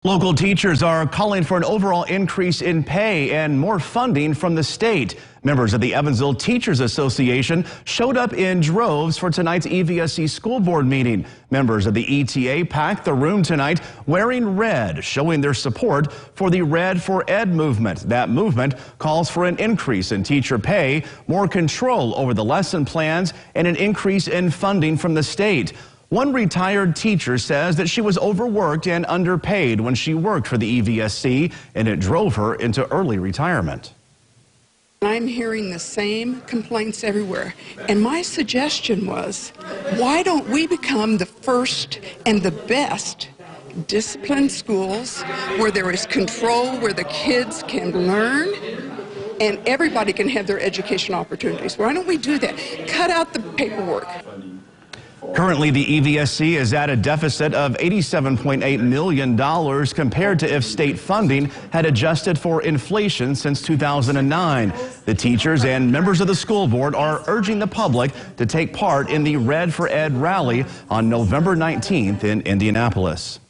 Local teachers are calling for an overall increase in pay and more funding from the state. Members of the Evansville Teachers Association showed up in droves for tonight's EVSC school board meeting. Members of the ETA packed the room tonight wearing red, showing their support for the Red for Ed movement. That movement calls for an increase in teacher pay, more control over the lesson plans, and an increase in funding from the state. One retired teacher says that she was overworked and underpaid when she worked for the EVSC, and it drove her into early retirement. I'm hearing the same complaints everywhere, and my suggestion was, why don't we become the first and the best disciplined schools where there is control, where the kids can learn, and everybody can have their education opportunities? Why don't we do that? Cut out the paperwork. Currently, the EVSC is at a deficit of $87.8 million compared to if state funding had adjusted for inflation since 2009. The teachers and members of the school board are urging the public to take part in the Red for Ed rally on November 19th in Indianapolis.